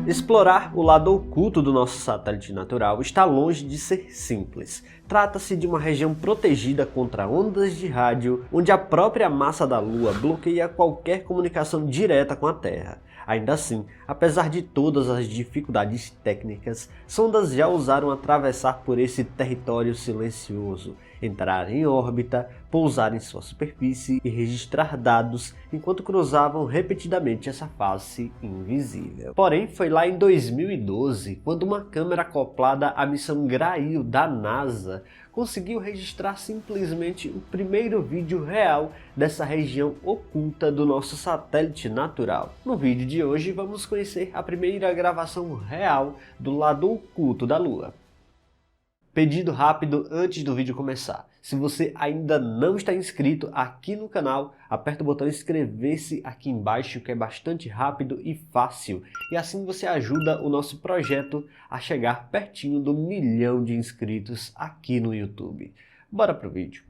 Explorar o lado oculto do nosso satélite natural está longe de ser simples. Trata-se de uma região protegida contra ondas de rádio, onde a própria massa da Lua bloqueia qualquer comunicação direta com a Terra. Ainda assim, apesar de todas as dificuldades técnicas, sondas já ousaram atravessar por esse território silencioso, entrar em órbita, pousar em sua superfície e registrar dados enquanto cruzavam repetidamente essa face invisível. Porém, foi lá em 2012, quando uma câmera acoplada à missão Grail da NASA conseguiu registrar simplesmente o primeiro vídeo real dessa região oculta do nosso satélite natural. No vídeo de hoje vamos conhecer a primeira gravação real do lado oculto da Lua. Pedido rápido antes do vídeo começar. Se você ainda não está inscrito aqui no canal, aperta o botão inscrever-se aqui embaixo, que é bastante rápido e fácil. E assim você ajuda o nosso projeto a chegar pertinho do 1 milhão de inscritos aqui no YouTube. Bora pro vídeo.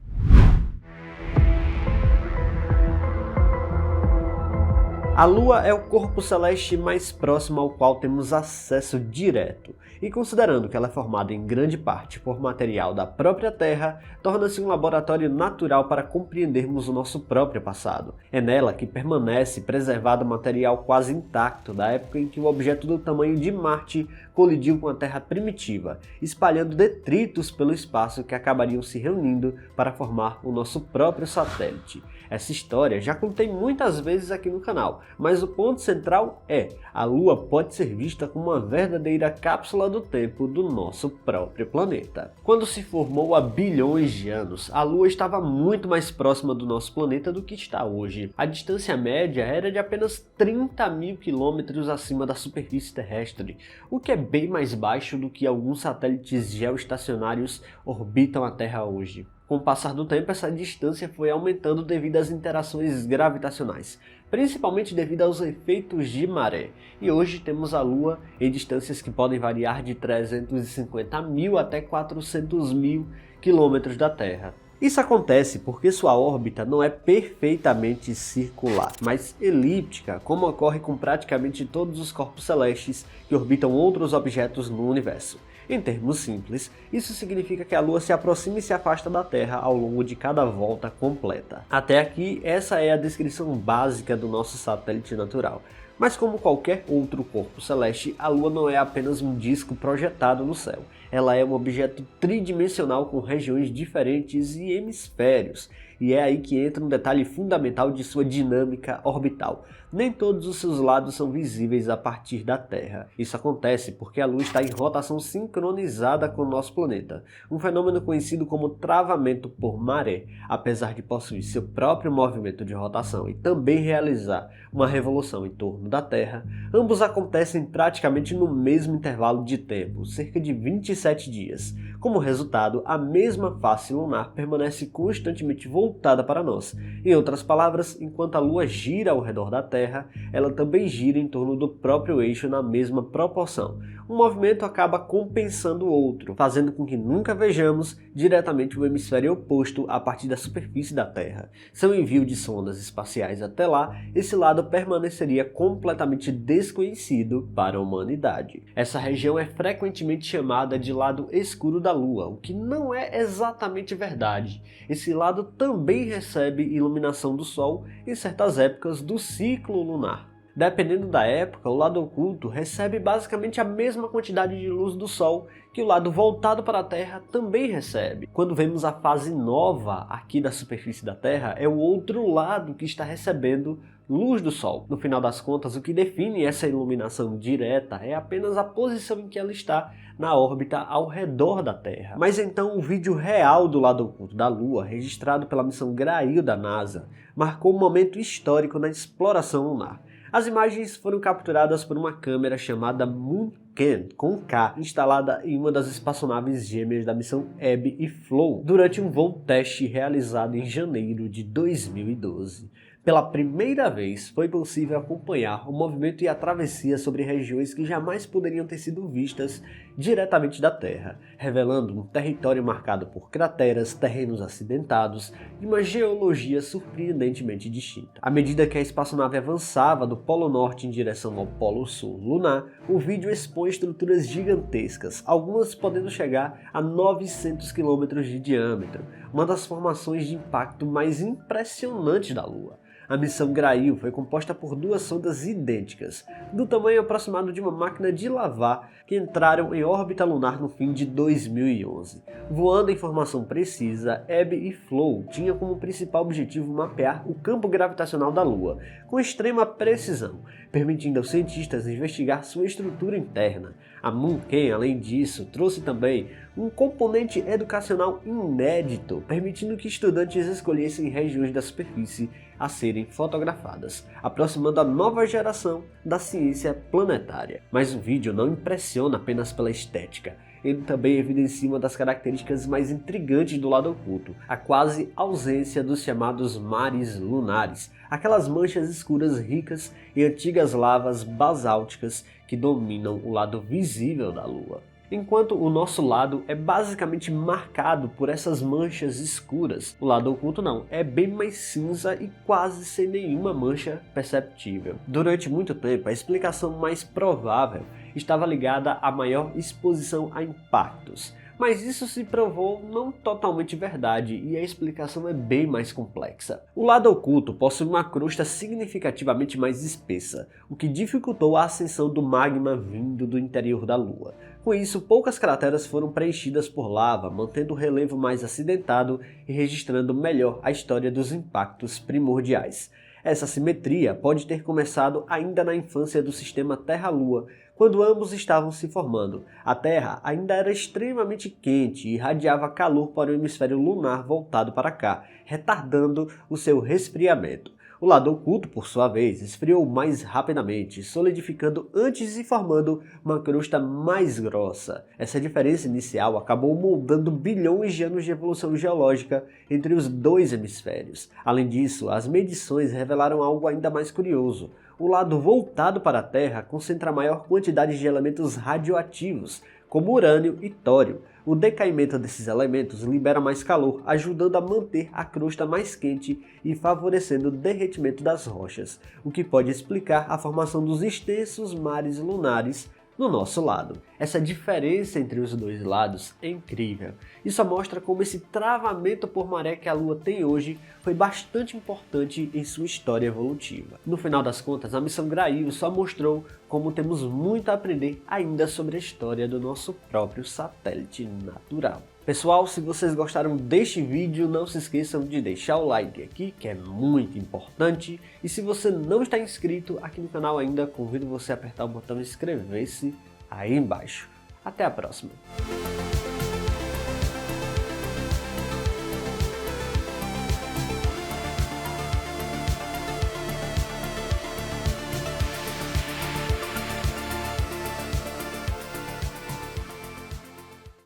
A Lua é o corpo celeste mais próximo ao qual temos acesso direto, e considerando que ela é formada em grande parte por material da própria Terra, torna-se um laboratório natural para compreendermos o nosso próprio passado. É nela que permanece preservado material quase intacto da época em que o objeto do tamanho de Marte colidiu com a Terra primitiva, espalhando detritos pelo espaço que acabariam se reunindo para formar o nosso próprio satélite. Essa história já contei muitas vezes aqui no canal, mas o ponto central é: a Lua pode ser vista como uma verdadeira cápsula do tempo do nosso próprio planeta. Quando se formou há bilhões de anos, a Lua estava muito mais próxima do nosso planeta do que está hoje. A distância média era de apenas 30.000 quilômetros acima da superfície terrestre, o que é bem mais baixo do que alguns satélites geoestacionários orbitam a Terra hoje. Com o passar do tempo, essa distância foi aumentando devido às interações gravitacionais, principalmente devido aos efeitos de maré. E hoje temos a Lua em distâncias que podem variar de 350.000 até 400.000 quilômetros da Terra. Isso acontece porque sua órbita não é perfeitamente circular, mas elíptica, como ocorre com praticamente todos os corpos celestes que orbitam outros objetos no universo. Em termos simples, isso significa que a Lua se aproxima e se afasta da Terra ao longo de cada volta completa. Até aqui, essa é a descrição básica do nosso satélite natural. Mas como qualquer outro corpo celeste, a Lua não é apenas um disco projetado no céu. Ela é um objeto tridimensional com regiões diferentes e hemisférios. E é aí que entra um detalhe fundamental de sua dinâmica orbital. Nem todos os seus lados são visíveis a partir da Terra. Isso acontece porque a Lua está em rotação sincronizada com o nosso planeta, um fenômeno conhecido como travamento por maré. Apesar de possuir seu próprio movimento de rotação e também realizar uma revolução em torno da Terra, ambos acontecem praticamente no mesmo intervalo de tempo, cerca de 27 dias. Como resultado, a mesma face lunar permanece constantemente voltada para nós. Em outras palavras, enquanto a Lua gira ao redor da Terra, ela também gira em torno do próprio eixo na mesma proporção. Um movimento acaba compensando o outro, fazendo com que nunca vejamos diretamente o hemisfério oposto a partir da superfície da Terra. Sem o envio de sondas espaciais até lá, esse lado permaneceria completamente desconhecido para a humanidade. Essa região é frequentemente chamada de lado escuro da Lua, o que não é exatamente verdade. Esse lado também recebe iluminação do Sol em certas épocas do ciclo lunar. Dependendo da época, o lado oculto recebe basicamente a mesma quantidade de luz do Sol que o lado voltado para a Terra também recebe. Quando vemos a fase nova aqui da superfície da Terra, é o outro lado que está recebendo luz do Sol. No final das contas, o que define essa iluminação direta é apenas a posição em que ela está na órbita ao redor da Terra. Mas então o vídeo real do lado oculto da Lua, registrado pela missão Grail da NASA, marcou um momento histórico na exploração lunar. As imagens foram capturadas por uma câmera chamada MoonCam, com K, instalada em uma das espaçonaves gêmeas da missão Ebb e Flow, durante um voo teste realizado em janeiro de 2012. Pela primeira vez, foi possível acompanhar o movimento e a travessia sobre regiões que jamais poderiam ter sido vistas diretamente da Terra, revelando um território marcado por crateras, terrenos acidentados e uma geologia surpreendentemente distinta. À medida que a espaçonave avançava do Polo Norte em direção ao Polo Sul lunar, o vídeo expõe estruturas gigantescas, algumas podendo chegar a 900 km de diâmetro, uma das formações de impacto mais impressionantes da Lua. A missão Grail foi composta por duas sondas idênticas, do tamanho aproximado de uma máquina de lavar, que entraram em órbita lunar no fim de 2011. Voando em formação precisa, Ebb e Flow tinha como principal objetivo mapear o campo gravitacional da Lua, com extrema precisão, permitindo aos cientistas investigar sua estrutura interna. A Munken, além disso, trouxe também um componente educacional inédito, permitindo que estudantes escolhessem regiões da superfície a serem fotografadas, aproximando a nova geração da ciência planetária. Mas o vídeo não impressiona apenas pela estética. Ele também evidencia uma das características mais intrigantes do lado oculto, a quase ausência dos chamados mares lunares, aquelas manchas escuras ricas em antigas lavas basálticas que dominam o lado visível da Lua. Enquanto o nosso lado é basicamente marcado por essas manchas escuras, o lado oculto não, é bem mais cinza e quase sem nenhuma mancha perceptível. Durante muito tempo, a explicação mais provável estava ligada à maior exposição a impactos, mas isso se provou não totalmente verdade e a explicação é bem mais complexa. O lado oculto possui uma crosta significativamente mais espessa, o que dificultou a ascensão do magma vindo do interior da Lua. Com isso, poucas crateras foram preenchidas por lava, mantendo o relevo mais acidentado e registrando melhor a história dos impactos primordiais. Essa simetria pode ter começado ainda na infância do sistema Terra-Lua, quando ambos estavam se formando. A Terra ainda era extremamente quente e irradiava calor para o hemisfério lunar voltado para cá, retardando o seu resfriamento. O lado oculto, por sua vez, esfriou mais rapidamente, solidificando antes e formando uma crosta mais grossa. Essa diferença inicial acabou moldando bilhões de anos de evolução geológica entre os dois hemisférios. Além disso, as medições revelaram algo ainda mais curioso. O lado voltado para a Terra concentra maior quantidade de elementos radioativos, como urânio e tório. O decaimento desses elementos libera mais calor, ajudando a manter a crosta mais quente e favorecendo o derretimento das rochas, o que pode explicar a formação dos extensos mares lunares no nosso lado. Essa diferença entre os dois lados é incrível. Isso mostra como esse travamento por maré que a Lua tem hoje foi bastante importante em sua história evolutiva. No final das contas, a missão Grail só mostrou como temos muito a aprender ainda sobre a história do nosso próprio satélite natural. Pessoal, se vocês gostaram deste vídeo, não se esqueçam de deixar o like aqui, que é muito importante. E se você não está inscrito aqui no canal ainda, convido você a apertar o botão inscrever-se aí embaixo. Até a próxima!